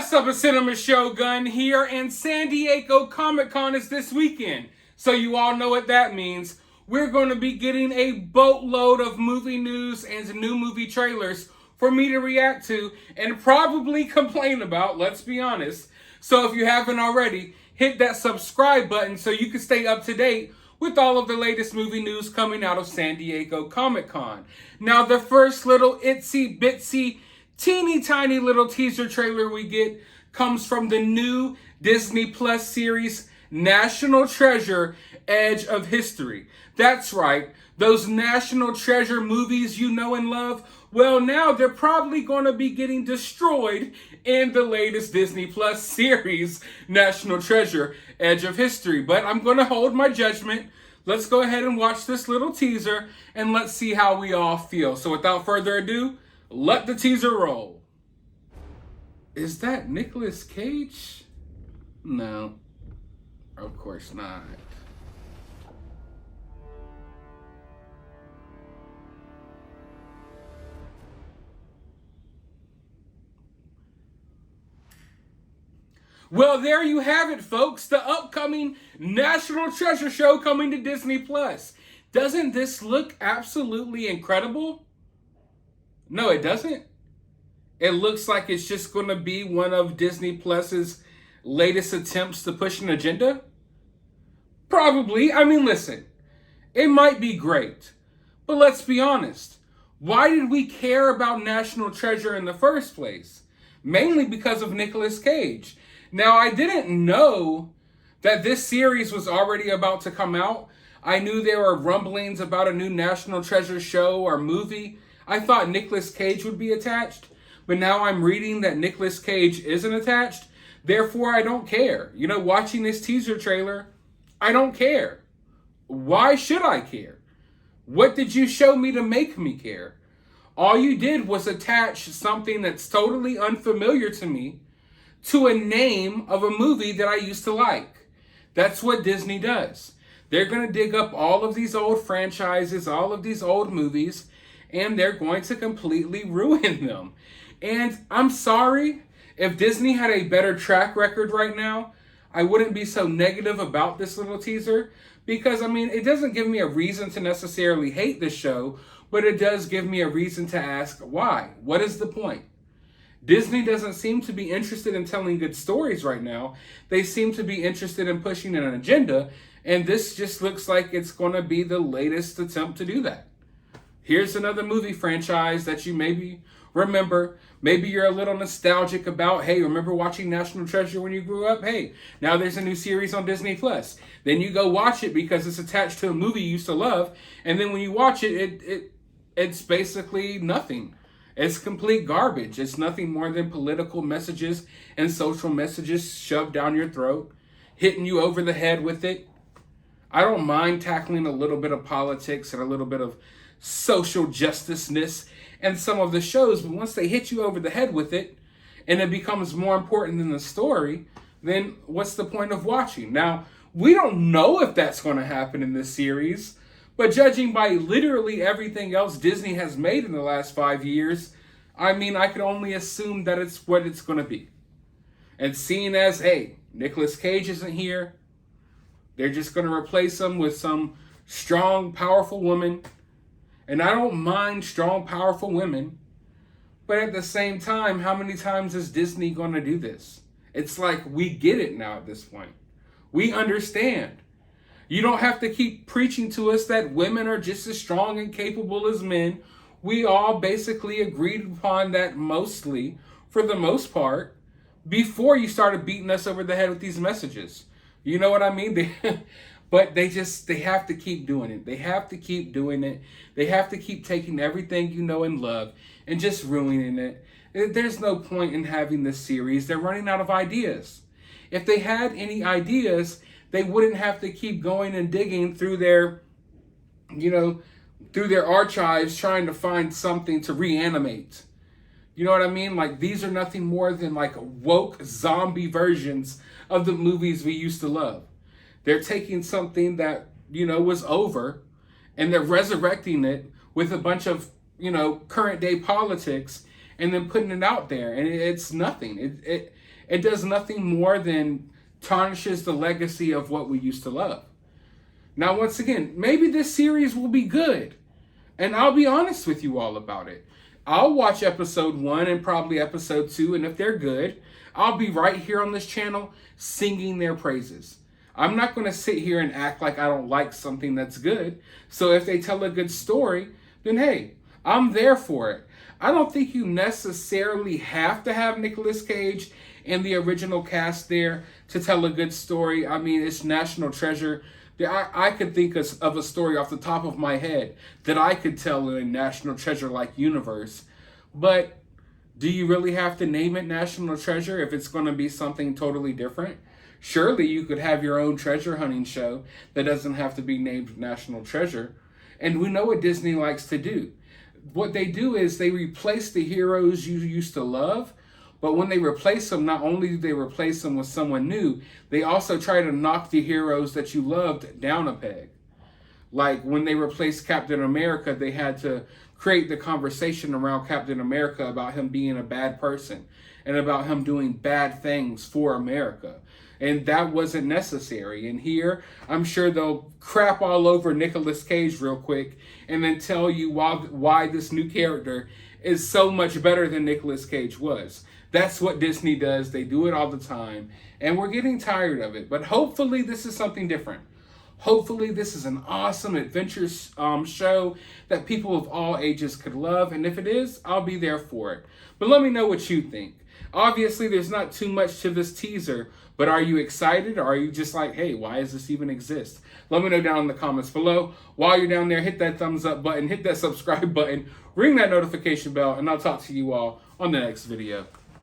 What's up, a Cinema Shogun here, and San Diego Comic-Con is this weekend. So you all know what that means. We're going to be getting a boatload of movie news and new movie trailers for me to react to and probably complain about, let's be honest. So if you haven't already, hit that subscribe button so you can stay up to date with all of the latest movie news coming out of San Diego Comic-Con. Now, the first little itsy bitsy teeny tiny little teaser trailer we get comes from the new Disney Plus series National Treasure: Edge of History. That's right, those National Treasure movies you know and love, well, now they're probably going to be getting destroyed in the latest Disney Plus series National Treasure: Edge of History. But I'm going to hold my judgment. Let's go ahead and watch this little teaser and let's see how we all feel. So without further ado, let the teaser roll. Is that Nicolas Cage? No, of course not. Well, there you have it, folks. The upcoming National Treasure show coming to Disney Plus. Doesn't this look absolutely incredible? No, it doesn't. It looks like it's just going to be one of Disney Plus's latest attempts to push an agenda. Probably. I mean, listen, it might be great, but let's be honest. Why did we care about National Treasure in the first place? Mainly because of Nicolas Cage. Now, I didn't know that this series was already about to come out. I knew there were rumblings about a new National Treasure show or movie. I thought Nicolas Cage would be attached, but now I'm reading that Nicolas Cage isn't attached. Therefore, I don't care. You know, watching this teaser trailer, I don't care. Why should I care? What did you show me to make me care? All you did was attach something that's totally unfamiliar to me to a name of a movie that I used to like. That's what Disney does. They're going to dig up all of these old franchises, all of these old movies, and they're going to completely ruin them. And I'm sorry, if Disney had a better track record right now, I wouldn't be so negative about this little teaser. Because, I mean, it doesn't give me a reason to necessarily hate this show, but it does give me a reason to ask why. What is the point? Disney doesn't seem to be interested in telling good stories right now. They seem to be interested in pushing an agenda, and this just looks like it's going to be the latest attempt to do that. Here's another movie franchise that you maybe remember. Maybe you're a little nostalgic about, hey, remember watching National Treasure when you grew up? Hey, now there's a new series on Disney Plus. Then you go watch it because it's attached to a movie you used to love, and then when you watch it, it's basically nothing. It's complete garbage. It's nothing more than political messages and social messages shoved down your throat, hitting you over the head with it. I don't mind tackling a little bit of politics and a little bit of social justice-ness and some of the shows, but once they hit you over the head with it and it becomes more important than the story, then what's the point of watching? Now, we don't know if that's going to happen in this series, but judging by literally everything else Disney has made in the last 5 years, I mean, I could only assume that it's what it's going to be. And seeing as, hey, Nicolas Cage isn't here, they're just going to replace him with some strong, powerful woman. And I don't mind strong, powerful women. But at the same time, how many times is Disney going to do this? It's like we get it now at this point. We understand. You don't have to keep preaching to us that women are just as strong and capable as men. We all basically agreed upon that mostly, for the most part, before you started beating us over the head with these messages. You know what I mean? But they have to keep doing it. They have to keep doing it. They have to keep taking everything you know and love and just ruining it. There's no point in having this series. They're running out of ideas. If they had any ideas, they wouldn't have to keep going and digging through their, through their archives trying to find something to reanimate. You know what I mean? Like, these are nothing more than like woke zombie versions of the movies we used to love. They're taking something that, was over, and they're resurrecting it with a bunch of, current day politics, and then putting it out there. And it's nothing. it does nothing more than tarnishes the legacy of what we used to love. Now, once again, maybe this series will be good. And I'll be honest with you all about it. I'll watch episode 1 and probably episode 2, and if they're good, I'll be right here on this channel singing their praises. I'm not going to sit here and act like I don't like something that's good. So if they tell a good story, then hey, I'm there for it. I don't think you necessarily have to have Nicolas Cage and the original cast there to tell a good story. I mean, it's National Treasure. I could think of a story off the top of my head that I could tell in a National Treasure-like universe. But do you really have to name it National Treasure if it's going to be something totally different? Surely you could have your own treasure hunting show that doesn't have to be named National Treasure. And we know what Disney likes to do. What they do is they replace the heroes you used to love. But when they replace them, not only do they replace them with someone new, they also try to knock the heroes that you loved down a peg. Like when they replaced Captain America, they had to create the conversation around Captain America about him being a bad person and about him doing bad things for America. And that wasn't necessary. And here, I'm sure they'll crap all over Nicolas Cage real quick and then tell you why this new character is so much better than Nicolas Cage was. That's what Disney does. They do it all the time. And we're getting tired of it. But hopefully this is something different. Hopefully this is an awesome adventure show that people of all ages could love. And if it is, I'll be there for it. But let me know what you think. Obviously, there's not too much to this teaser. But are you excited? Or are you just like, hey, why does this even exist? Let me know down in the comments below. While you're down there, hit that thumbs up button. Hit that subscribe button. Ring that notification bell. And I'll talk to you all on the next video.